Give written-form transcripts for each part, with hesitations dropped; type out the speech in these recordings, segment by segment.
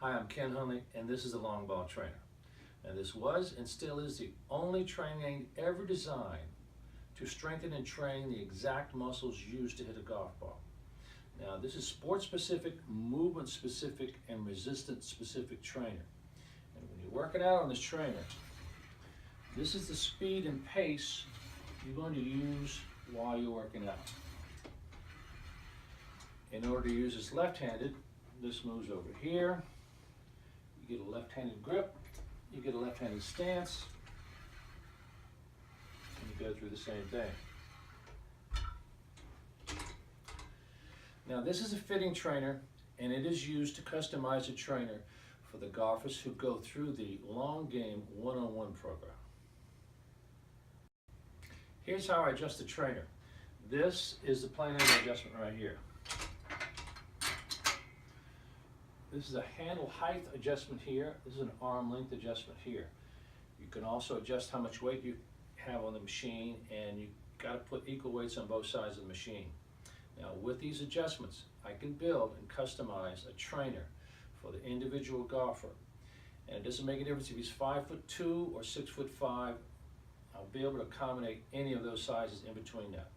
Hi, I'm Ken Hunley, and this is the Long Ball Trainer. And this was and still is the only training aid ever designed to strengthen and train the exact muscles used to hit a golf ball. Now, this is sport-specific, movement-specific, and resistance-specific trainer. And when you're working out on this trainer, this is the speed and pace you're going to use while you're working out. In order to use this left-handed, this moves over here. You get a left-handed grip, you get a left-handed stance, and you go through the same thing. Now, this is a fitting trainer, and it is used to customize a trainer for the golfers who go through the Long Game one-on-one program. Here's how I adjust the trainer. This is the plane angle adjustment right here. This is a handle height adjustment here. This is an arm length adjustment here. You can also adjust how much weight you have on the machine, and you got to put equal weights on both sides of the machine. Now, with these adjustments, I can build and customize a trainer for the individual golfer. And it doesn't make a difference if he's 5'2" or 6'5". I'll be able to accommodate any of those sizes in between that.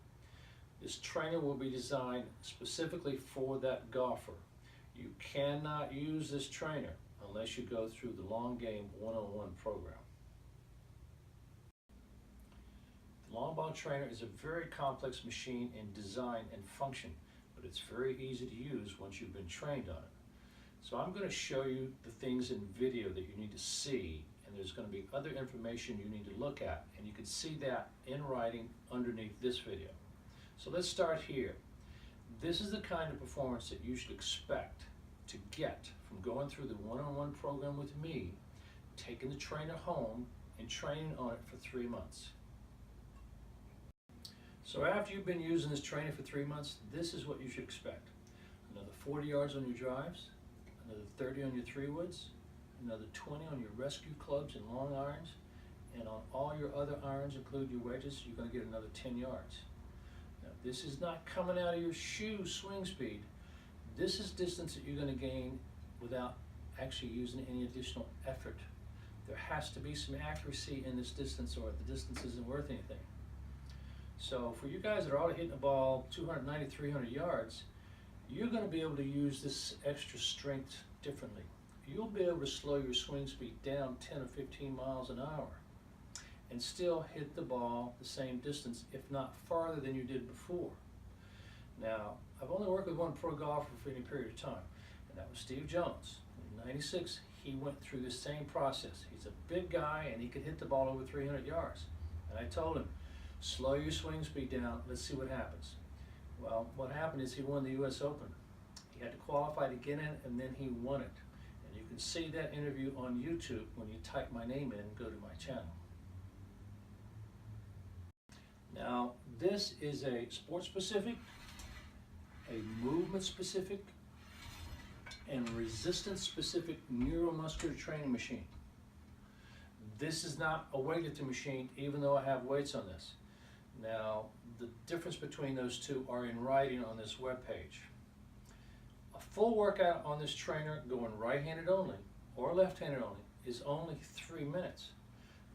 This trainer will be designed specifically for that golfer. You cannot use this trainer unless you go through the Long Game one-on-one program. The Long Ball Trainer is a very complex machine in design and function, but it's very easy to use once you've been trained on it. So I'm going to show you the things in video that you need to see, and there's going to be other information you need to look at, and you can see that in writing underneath this video. So let's start here. This is the kind of performance that you should expect to get from going through the one-on-one program with me, taking the trainer home, and training on it for 3 months. So after you've been using this trainer for 3 months, this is what you should expect. Another 40 yards on your drives, another 30 on your 3-woods, another 20 on your rescue clubs and long irons, and on all your other irons, include your wedges, you're going to get another 10 yards. Now, this is not coming out of your shoe swing speed. This is distance that you're going to gain without actually using any additional effort. There has to be some accuracy in this distance, or the distance isn't worth anything. So for you guys that are already hitting the ball 290, 300 yards, you're going to be able to use this extra strength differently. You'll be able to slow your swing speed down 10 or 15 miles an hour and still hit the ball the same distance, if not farther than you did before. Now, I've only worked with one pro golfer for any period of time, and that was Steve Jones. In '96, he went through the same process. He's a big guy, and he could hit the ball over 300 yards. And I told him, slow your swing speed down, let's see what happens. Well, what happened is he won the US Open. He had to qualify to get in, and then he won it. And you can see that interview on YouTube when you type my name in and go to my channel. Now, this is a sport-specific, a movement-specific, and resistance-specific neuromuscular training machine. This is not a weightlifting machine, even though I have weights on this. Now, the difference between those two are in writing on this webpage. A full workout on this trainer, going right-handed only or left-handed only, is only 3 minutes.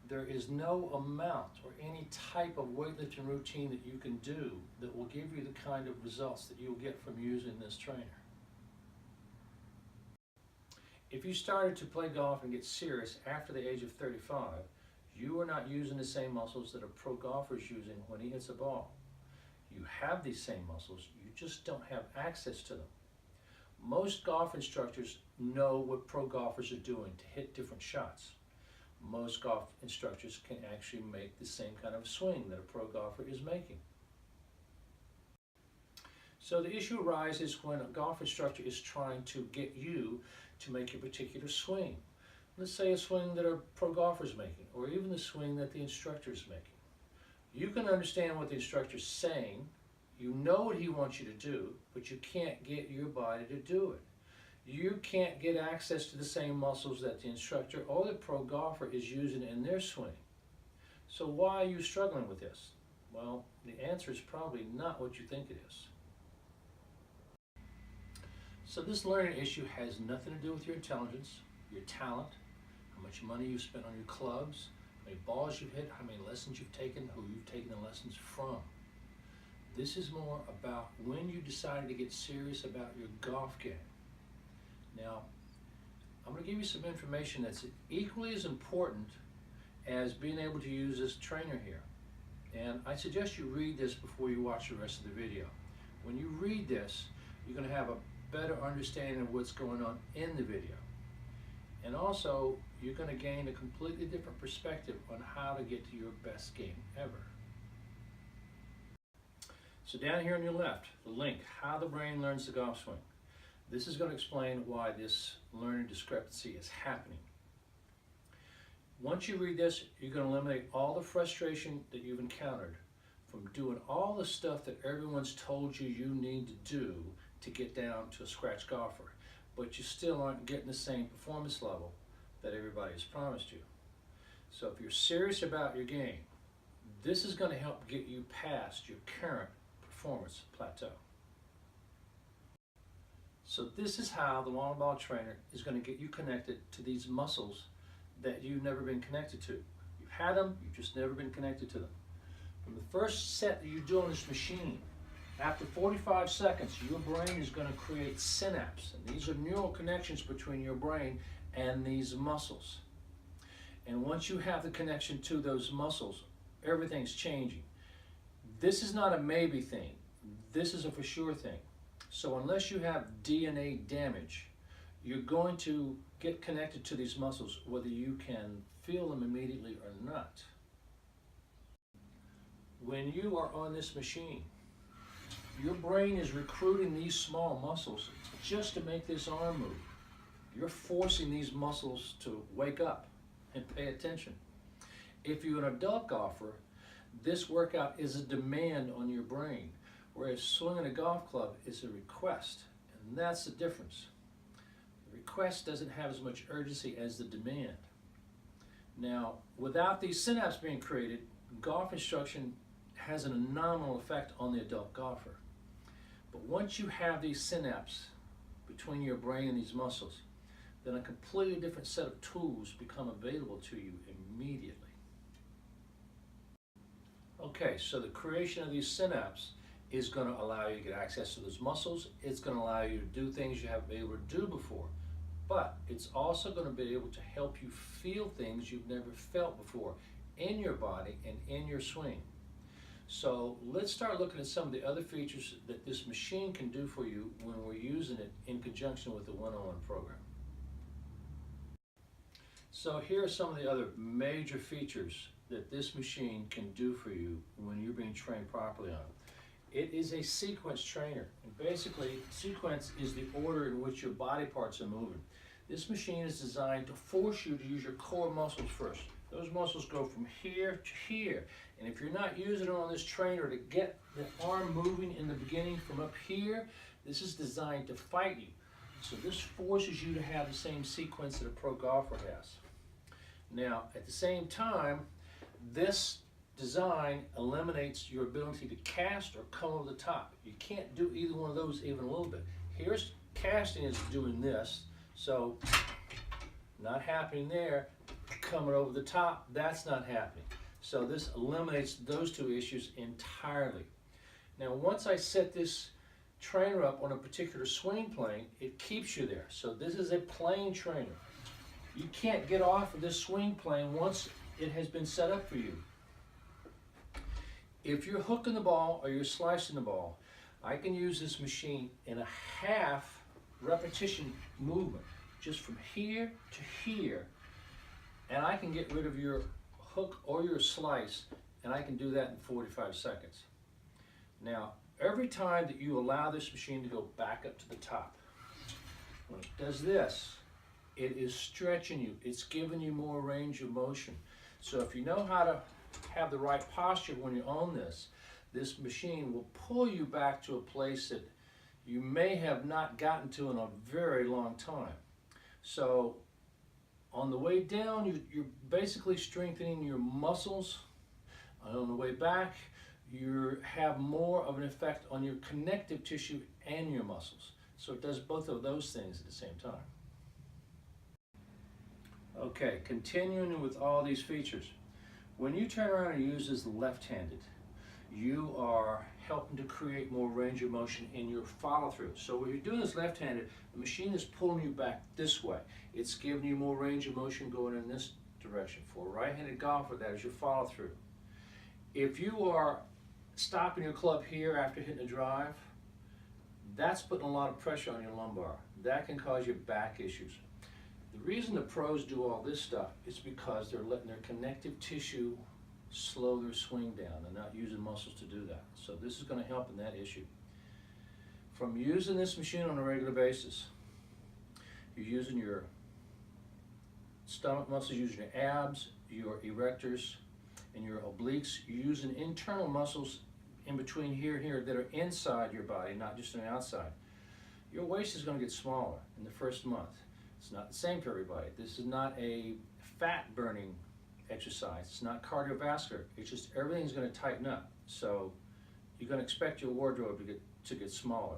There is no amount or any type of weightlifting routine that you can do that will give you the kind of results that you'll get from using this trainer. If you started to play golf and get serious after the age of 35, you are not using the same muscles that a pro golfer is using when he hits a ball. You have these same muscles, you just don't have access to them. Most golf instructors know what pro golfers are doing to hit different shots. Most golf instructors can actually make the same kind of swing that a pro golfer is making. So the issue arises when a golf instructor is trying to get you to make a particular swing. Let's say a swing that a pro golfer is making, or even the swing that the instructor is making. You can understand what the instructor is saying, you know what he wants you to do, but you can't get your body to do it. You can't get access to the same muscles that the instructor or the pro golfer is using in their swing. So why are you struggling with this? Well, the answer is probably not what you think it is. So this learning issue has nothing to do with your intelligence, your talent, how much money you spent on your clubs, how many balls you've hit, how many lessons you've taken, who you've taken the lessons from. This is more about when you decided to get serious about your golf game. Now, I'm going to give you some information that's equally as important as being able to use this trainer here. And I suggest you read this before you watch the rest of the video. When you read this, you're going to have a better understanding of what's going on in the video. And also, you're going to gain a completely different perspective on how to get to your best game ever. So down here on your left, the link, How the Brain Learns the Golf Swing. This is going to explain why this learning discrepancy is happening. Once you read this, you're going to eliminate all the frustration that you've encountered from doing all the stuff that everyone's told you you need to do to get down to a scratch golfer, but you still aren't getting the same performance level that everybody has promised you. So if you're serious about your game, this is going to help get you past your current performance plateau. So this is how the long ball trainer is going to get you connected to these muscles that you've never been connected to. You've had them, you've just never been connected to them. From the first set that you do on this machine, after 45 seconds, your brain is going to create synapses. And these are neural connections between your brain and these muscles. And once you have the connection to those muscles, everything's changing. This is not a maybe thing. This is a for sure thing. So unless you have DNA damage, you're going to get connected to these muscles whether you can feel them immediately or not. When you are on this machine, your brain is recruiting these small muscles just to make this arm move. You're forcing these muscles to wake up and pay attention. If you're an adult golfer, this workout is a demand on your brain, whereas swinging a golf club is a request, and that's the difference. The request doesn't have as much urgency as the demand. Now, without these synapses being created, golf instruction has an anomalous effect on the adult golfer. But once you have these synapses between your brain and these muscles, then a completely different set of tools become available to you immediately. Okay, so the creation of these synapses is going to allow you to get access to those muscles. It's going to allow you to do things you haven't been able to do before. But it's also going to be able to help you feel things you've never felt before in your body and in your swing. So let's start looking at some of the other features that this machine can do for you when we're using it in conjunction with the one-on-one program. So here are some of the other major features that this machine can do for you when you're being trained properly on it. It is a sequence trainer, and basically sequence is the order in which your body parts are moving. This machine is designed to force you to use your core muscles first. Those muscles go from here to here, and if you're not using it on this trainer to get the arm moving in the beginning from up here, this is designed to fight you. So this forces you to have the same sequence that a pro golfer has. Now, at the same time, this design eliminates your ability to cast or come over the top. You can't do either one of those even a little bit. Here's casting is doing this, so not happening there. Coming over the top, that's not happening. So this eliminates those two issues entirely. Now, once I set this trainer up on a particular swing plane, it keeps you there. So this is a plane trainer. You can't get off of this swing plane once it has been set up for you. If you're hooking the ball or you're slicing the ball, I can use this machine in a half repetition movement, just from here to here, and I can get rid of your hook or your slice, and I can do that in 45 seconds. Now, every time that you allow this machine to go back up to the top, when it does this, it is stretching you. It's giving you more range of motion. So if you know how to have the right posture when you own this, this machine will pull you back to a place that you may have not gotten to in a very long time. So on the way down, you're basically strengthening your muscles. On the way back, you have more of an effect on your connective tissue and your muscles. So it does both of those things at the same time. Okay, continuing with all these features. When you turn around and use this left-handed, you are helping to create more range of motion in your follow-through. So when you're doing this left-handed, the machine is pulling you back this way. It's giving you more range of motion going in this direction. For a right-handed golfer, that is your follow-through. If you are stopping your club here after hitting a drive, that's putting a lot of pressure on your lumbar. That can cause you back issues. The reason the pros do all this stuff is because they're letting their connective tissue slow their swing down. They're not using muscles to do that. So this is going to help in that issue. From using this machine on a regular basis, you're using your stomach muscles, using your abs, your erectors, and your obliques. You're using internal muscles in between here and here that are inside your body, not just on the outside. Your waist is going to get smaller in the first month. It's not the same for everybody. This is not a fat burning exercise. It's not cardiovascular. It's just everything's going to tighten up. So you're going to expect your wardrobe to get smaller.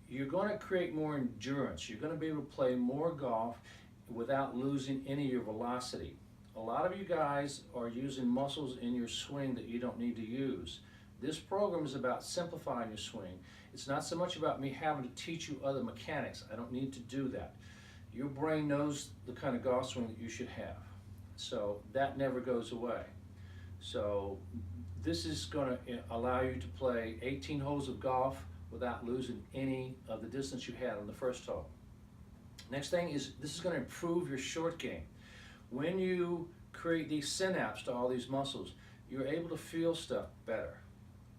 You're going to create more endurance. You're going to be able to play more golf without losing any of your velocity. A lot of you guys are using muscles in your swing that you don't need to use. This program is about simplifying your swing. It's not so much about me having to teach you other mechanics. I don't need to do that. Your brain knows the kind of golf swing that you should have. So that never goes away. So this is going to allow you to play 18 holes of golf without losing any of the distance you had on the first hole. Next thing is, this is going to improve your short game. When you create these synapses to all these muscles, you're able to feel stuff better.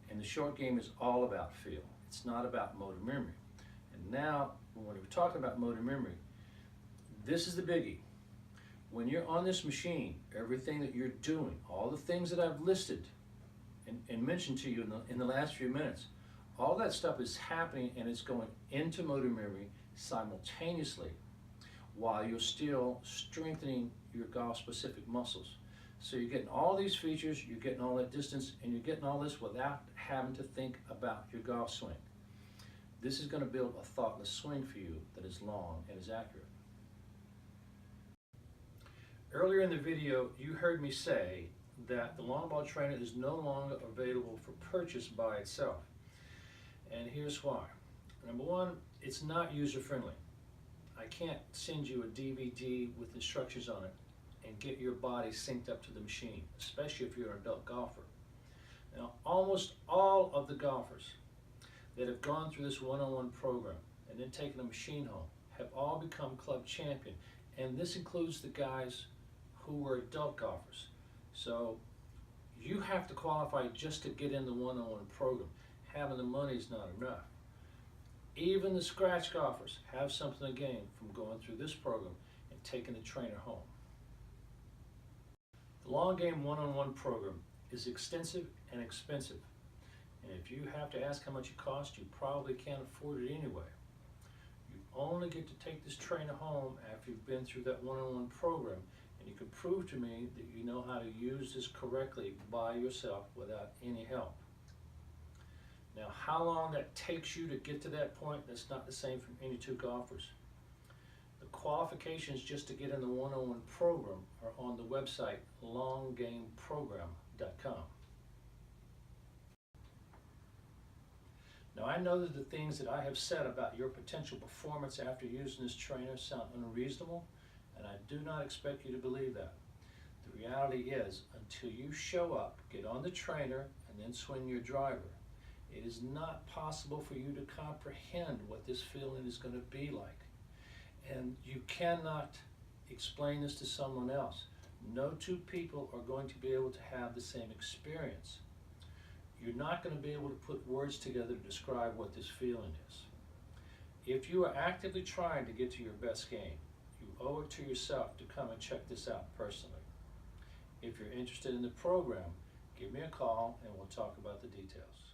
And the short game is all about feel. It's not about motor memory. And now, when we're talking about motor memory, this is the biggie. When you're on this machine, everything that you're doing, all the things that I've listed and mentioned to you in the last few minutes, all that stuff is happening and it's going into motor memory simultaneously while you're still strengthening your golf-specific muscles. So you're getting all these features, you're getting all that distance, and you're getting all this without having to think about your golf swing. This is going to build a thoughtless swing for you that is long and is accurate. Earlier in the video, you heard me say that the long ball trainer is no longer available for purchase by itself. And here's why. Number one, it's not user-friendly. I can't send you a DVD with instructions on it and get your body synced up to the machine, especially if you're an adult golfer. Now, almost all of the golfers that have gone through this one-on-one program and then taken a machine home have all become club champion. And this includes the guys who were adult golfers. So you have to qualify just to get in the one-on-one program. Having the money is not enough. Even the scratch golfers have something to gain from going through this program and taking the trainer home. The long game one-on-one program is extensive and expensive. And if you have to ask how much it costs, you probably can't afford it anyway. You only get to take this trainer home after you've been through that one-on-one program, and you can prove to me that you know how to use this correctly by yourself without any help. Now, how long that takes you to get to that point, that's not the same from any two golfers. The qualifications just to get in the one-on-one program are on the website longgameprogram.com. Now, I know that the things that I have said about your potential performance after using this trainer sound unreasonable, and I do not expect you to believe that. The reality is, until you show up, get on the trainer, and then swing your driver, it is not possible for you to comprehend what this feeling is going to be like. And you cannot explain this to someone else. No two people are going to be able to have the same experience. You're not going to be able to put words together to describe what this feeling is. If you are actively trying to get to your best game, you owe it to yourself to come and check this out personally. If you're interested in the program, give me a call and we'll talk about the details.